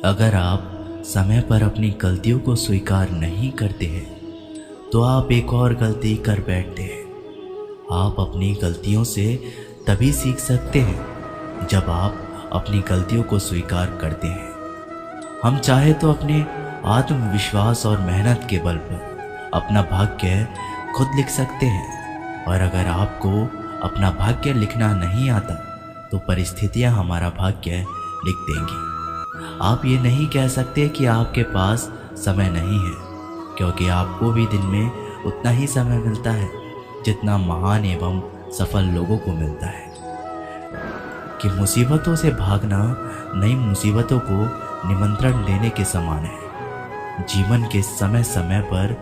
अगर आप समय पर अपनी गलतियों को स्वीकार नहीं करते हैं तो आप एक और गलती कर बैठते हैं। आप अपनी गलतियों से तभी सीख सकते हैं जब आप अपनी गलतियों को स्वीकार करते हैं। हम चाहे तो अपने आत्मविश्वास और मेहनत के बल पर अपना भाग्य खुद लिख सकते हैं, और अगर आपको अपना भाग्य लिखना नहीं आता तो परिस्थितियां हमारा भाग्य लिख देंगी। आप ये नहीं कह सकते कि आपके पास समय नहीं है, क्योंकि आपको भी दिन में उतना ही समय मिलता है जितना महान एवं सफल लोगों को मिलता है। कि मुसीबतों से भागना नई मुसीबतों को निमंत्रण देने के समान है। जीवन के समय समय पर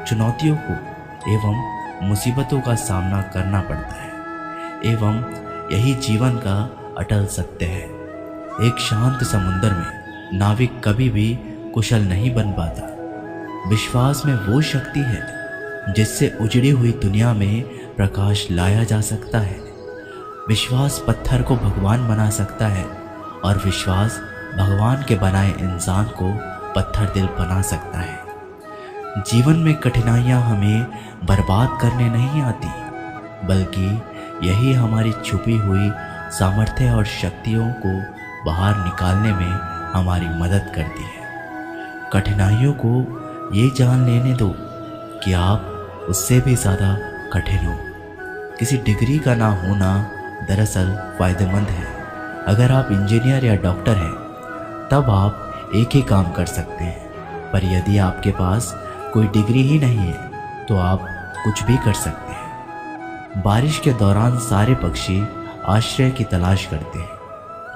चुनौतियों को एवं मुसीबतों का सामना करना पड़ता है, एवं यही जीवन का अटल सत्य है। एक शांत समुद्र में नाविक कभी भी कुशल नहीं बन पाता। विश्वास में वो शक्ति है जिससे उजड़ी हुई दुनिया में प्रकाश लाया जा सकता है। विश्वास पत्थर को भगवान बना सकता है, और विश्वास भगवान के बनाए इंसान को पत्थर दिल बना सकता है। जीवन में कठिनाइयां हमें बर्बाद करने नहीं आती, बल्कि यही हमारी छुपी हुई सामर्थ्य और शक्तियों को बाहर निकालने में हमारी मदद करती है। कठिनाइयों को ये जान लेने दो कि आप उससे भी ज़्यादा कठिन हो। किसी डिग्री का ना होना दरअसल फ़ायदेमंद है। अगर आप इंजीनियर या डॉक्टर हैं तब आप एक ही काम कर सकते हैं, पर यदि आपके पास कोई डिग्री ही नहीं है तो आप कुछ भी कर सकते हैं। बारिश के दौरान सारे पक्षी आश्रय की तलाश करते हैं,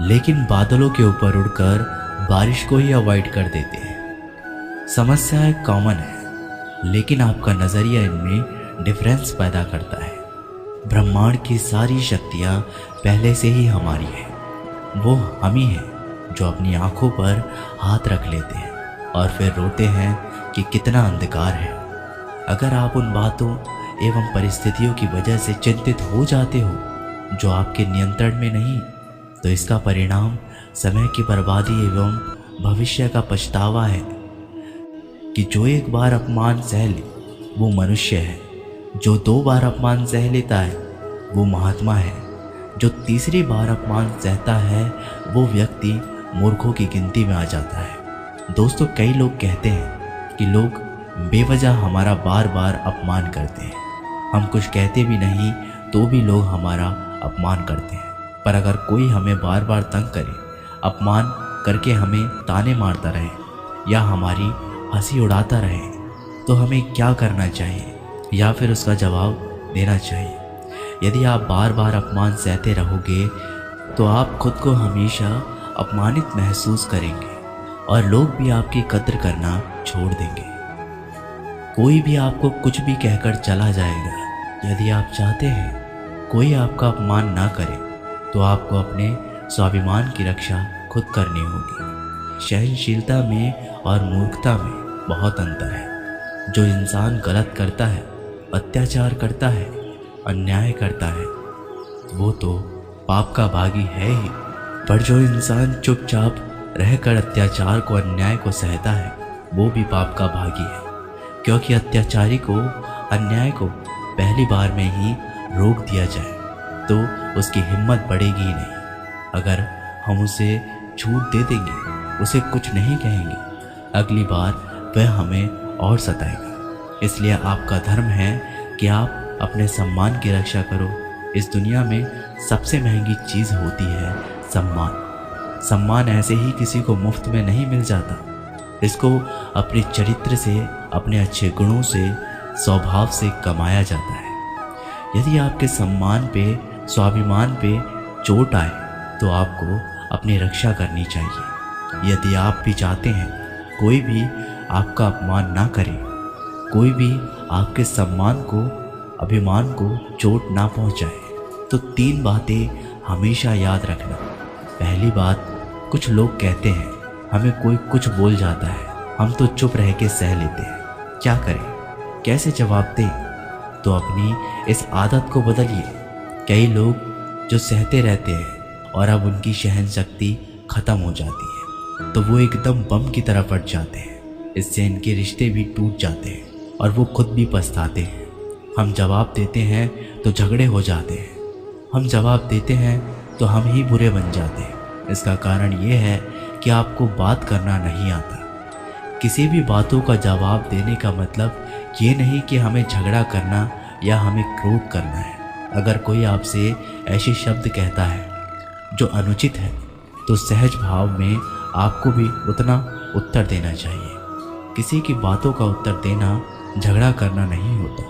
लेकिन बादलों के ऊपर उड़कर बारिश को ही अवॉइड कर देते हैं। समस्याएं कॉमन है, लेकिन आपका नज़रिया इनमें डिफरेंस पैदा करता है। ब्रह्मांड की सारी शक्तियाँ पहले से ही हमारी हैं। वो हम ही हैं जो अपनी आँखों पर हाथ रख लेते हैं और फिर रोते हैं कि कितना अंधकार है। अगर आप उन बातों एवं परिस्थितियों की वजह से चिंतित हो जाते हो जो आपके नियंत्रण में नहीं, तो इसका परिणाम समय की बर्बादी एवं भविष्य का पछतावा है। कि जो एक बार अपमान सह ले वो मनुष्य है, जो 2 बार अपमान सह लेता है वो महात्मा है, जो तीसरी बार अपमान सहता है वो व्यक्ति मूर्खों की गिनती में आ जाता है। दोस्तों, कई लोग कहते हैं कि लोग बेवजह हमारा बार बार अपमान करते हैं। हम कुछ कहते भी नहीं तो भी लोग हमारा अपमान करते हैं। पर अगर कोई हमें बार बार तंग करे, अपमान करके हमें ताने मारता रहे या हमारी हंसी उड़ाता रहे, तो हमें क्या करना चाहिए या फिर उसका जवाब देना चाहिए? यदि आप बार बार अपमान सहते रहोगे तो आप खुद को हमेशा अपमानित महसूस करेंगे और लोग भी आपकी कद्र करना छोड़ देंगे। कोई भी आपको कुछ भी कहकर चला जाएगा। यदि आप चाहते हैं कोई आपका अपमान ना करे तो आपको अपने स्वाभिमान की रक्षा खुद करनी होगी। सहनशीलता में और मूर्खता में बहुत अंतर है। जो इंसान गलत करता है, अत्याचार करता है, अन्याय करता है, वो तो पाप का भागी है ही। पर जो इंसान चुपचाप रहकर अत्याचार को, अन्याय को सहता है, वो भी पाप का भागी है। क्योंकि अत्याचारी को, अन्याय को पहली बार में ही रोक दिया जाए तो उसकी हिम्मत बढ़ेगी ही नहीं। अगर हम उसे छूट दे देंगे, उसे कुछ नहीं कहेंगे, अगली बार वह हमें और सताएगा। इसलिए आपका धर्म है कि आप अपने सम्मान की रक्षा करो। इस दुनिया में सबसे महंगी चीज़ होती है सम्मान। सम्मान ऐसे ही किसी को मुफ्त में नहीं मिल जाता। इसको अपने चरित्र से, अपने अच्छे गुणों से, स्वभाव से कमाया जाता है। यदि आपके सम्मान पे, स्वाभिमान पे चोट आए तो आपको अपनी रक्षा करनी चाहिए। यदि आप भी चाहते हैं कोई भी आपका अपमान ना करे, कोई भी आपके सम्मान को, अभिमान को चोट ना पहुंचाए, तो 3 बातें हमेशा याद रखना। पहली बात, कुछ लोग कहते हैं हमें कोई कुछ बोल जाता है, हम तो चुप रह के सह लेते हैं। क्या करें, कैसे जवाब दें? तो अपनी इस आदत को बदलिए। कई लोग जो सहते रहते हैं और अब उनकी सहन शक्ति खत्म हो जाती है, तो वो एकदम बम की तरह फट जाते हैं। इससे इनके रिश्ते भी टूट जाते हैं और वो खुद भी पछताते हैं। हम जवाब देते हैं तो झगड़े हो जाते हैं, हम जवाब देते हैं तो हम ही बुरे बन जाते हैं। इसका कारण ये है कि आपको बात करना नहीं आता। किसी भी बातों का जवाब देने का मतलब ये नहीं कि हमें झगड़ा करना या हमें क्रोध करना है। अगर कोई आपसे ऐसे शब्द कहता है जो अनुचित है तो सहज भाव में आपको भी उतना उत्तर देना चाहिए। किसी की बातों का उत्तर देना झगड़ा करना नहीं होता,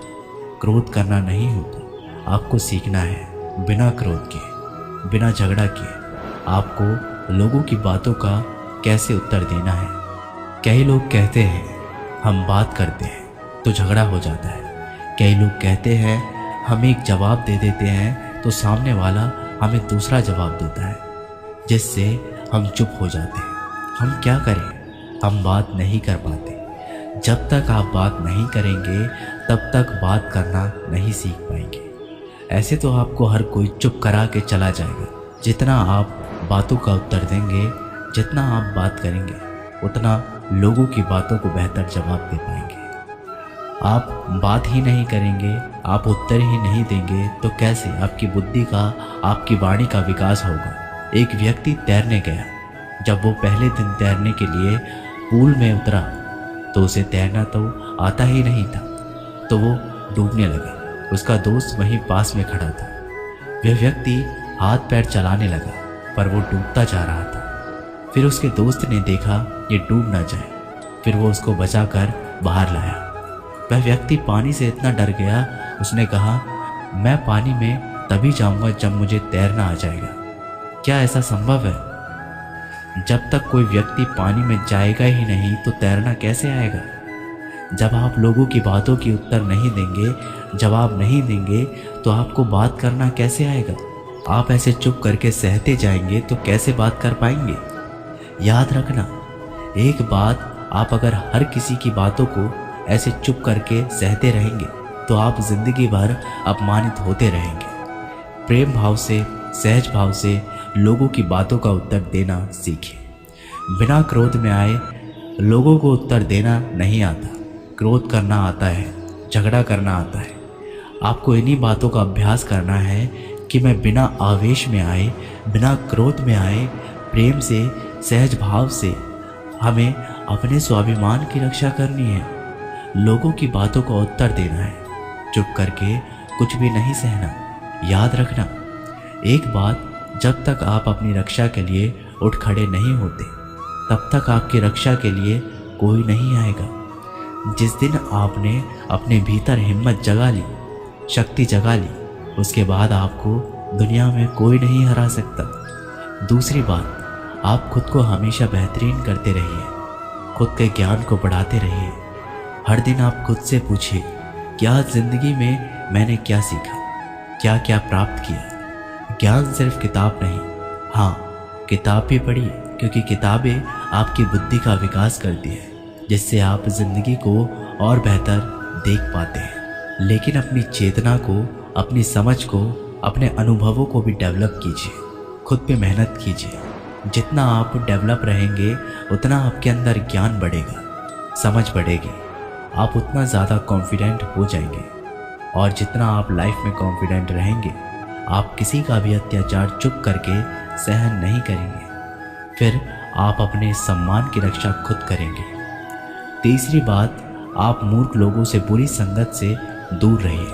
क्रोध करना नहीं होता। आपको सीखना है बिना क्रोध के, बिना झगड़ा किए आपको लोगों की बातों का कैसे उत्तर देना है। कई लोग कहते हैं हम बात करते हैं तो झगड़ा हो जाता है। कई लोग कहते हैं हम एक जवाब दे देते हैं तो सामने वाला हमें दूसरा जवाब देता है, जिससे हम चुप हो जाते हैं। हम क्या करें, हम बात नहीं कर पाते। जब तक आप बात नहीं करेंगे तब तक बात करना नहीं सीख पाएंगे। ऐसे तो आपको हर कोई चुप करा के चला जाएगा। जितना आप बातों का उत्तर देंगे, जितना आप बात करेंगे, उतना लोगों की बातों को बेहतर जवाब दे पाएंगे। आप बात ही नहीं करेंगे, आप उत्तर ही नहीं देंगे तो कैसे आपकी बुद्धि का, आपकी वाणी का विकास होगा। एक व्यक्ति तैरने गया। जब वो पहले दिन तैरने के लिए पूल में उतरा तो उसे तैरना तो आता ही नहीं था, तो वो डूबने लगा। उसका दोस्त वहीं पास में खड़ा था। वह व्यक्ति हाथ पैर चलाने लगा पर वो डूबता जा रहा था। फिर उसके दोस्त ने देखा ये डूब ना जाए, फिर वो उसको बचाकर बाहर लाया। वह व्यक्ति पानी से इतना डर गया, उसने कहा मैं पानी में तभी जाऊंगा जब मुझे तैरना आ जाएगा। क्या ऐसा संभव है? जब तक कोई व्यक्ति पानी में जाएगा ही नहीं तो तैरना कैसे आएगा? जब आप लोगों की बातों की उत्तर नहीं देंगे, जवाब नहीं देंगे तो आपको बात करना कैसे आएगा? आप ऐसे चुप करके सहते जाएंगे तो कैसे बात कर पाएंगे? याद रखना, एक बात, आप अगर हर किसी की बातों को ऐसे चुप करके सहते रहेंगे तो आप जिंदगी भर अपमानित होते रहेंगे। प्रेम भाव से, सहज भाव से लोगों की बातों का उत्तर देना सीखें। बिना क्रोध में आए लोगों को उत्तर देना नहीं आता। क्रोध करना आता है, झगड़ा करना आता है। आपको इन्हीं बातों का अभ्यास करना है कि मैं बिना आवेश में आए, बिना क्रोध में आए, प्रेम से, सहज भाव से हमें अपने स्वाभिमान की रक्षा करनी है। लोगों की बातों का उत्तर देना है, चुप करके कुछ भी नहीं सहना। याद रखना, एक बात, जब तक आप अपनी रक्षा के लिए उठ खड़े नहीं होते तब तक आपकी रक्षा के लिए कोई नहीं आएगा। जिस दिन आपने अपने भीतर हिम्मत जगा ली, शक्ति जगा ली, उसके बाद आपको दुनिया में कोई नहीं हरा सकता। दूसरी बात, आप खुद को हमेशा बेहतरीन करते रहिए, खुद के ज्ञान को बढ़ाते रहिए। हर दिन आप खुद से पूछिए क्या ज़िंदगी में मैंने क्या सीखा, क्या क्या प्राप्त किया। ज्ञान सिर्फ किताब नहीं, हाँ किताब भी पढ़िए, क्योंकि किताबें आपकी बुद्धि का विकास करती है, जिससे आप ज़िंदगी को और बेहतर देख पाते हैं। लेकिन अपनी चेतना को, अपनी समझ को, अपने अनुभवों को भी डेवलप कीजिए, खुद पे मेहनत कीजिए। जितना आप डेवलप रहेंगे उतना आपके अंदर ज्ञान बढ़ेगा, समझ बढ़ेगी, आप उतना ज़्यादा कॉन्फिडेंट हो जाएंगे। और जितना आप लाइफ में कॉन्फिडेंट रहेंगे, आप किसी का भी अत्याचार चुप करके सहन नहीं करेंगे। फिर आप अपने सम्मान की रक्षा खुद करेंगे। तीसरी बात, आप मूर्ख लोगों से, बुरी संगत से दूर रहिए,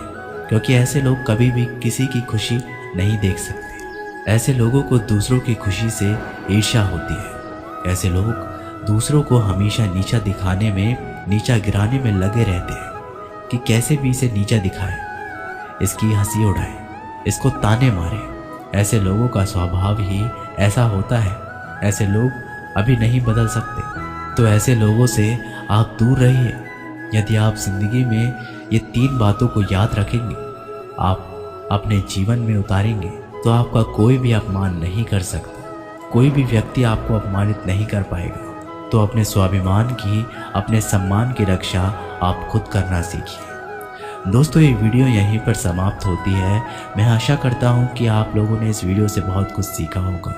क्योंकि ऐसे लोग कभी भी किसी की खुशी नहीं देख सकते। ऐसे लोगों को दूसरों की खुशी से ईर्ष्या होती है। ऐसे लोग दूसरों को हमेशा नीचा दिखाने में, नीचा गिराने में लगे रहते हैं कि कैसे भी इसे नीचा दिखाए, इसकी हंसी उड़ाए, इसको ताने मारे। ऐसे लोगों का स्वभाव ही ऐसा होता है। ऐसे लोग अभी नहीं बदल सकते, तो ऐसे लोगों से आप दूर रहिए। यदि आप जिंदगी में ये 3 बातों को याद रखेंगे, आप अपने जीवन में उतारेंगे, तो आपका कोई भी अपमान नहीं कर सकता, कोई भी व्यक्ति आपको अपमानित नहीं कर पाएगा। तो अपने स्वाभिमान की, अपने सम्मान की रक्षा आप खुद करना सीखिए। दोस्तों, ये वीडियो यहीं पर समाप्त होती है। मैं आशा करता हूँ कि आप लोगों ने इस वीडियो से बहुत कुछ सीखा होगा।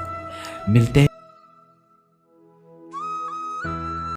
मिलते हैं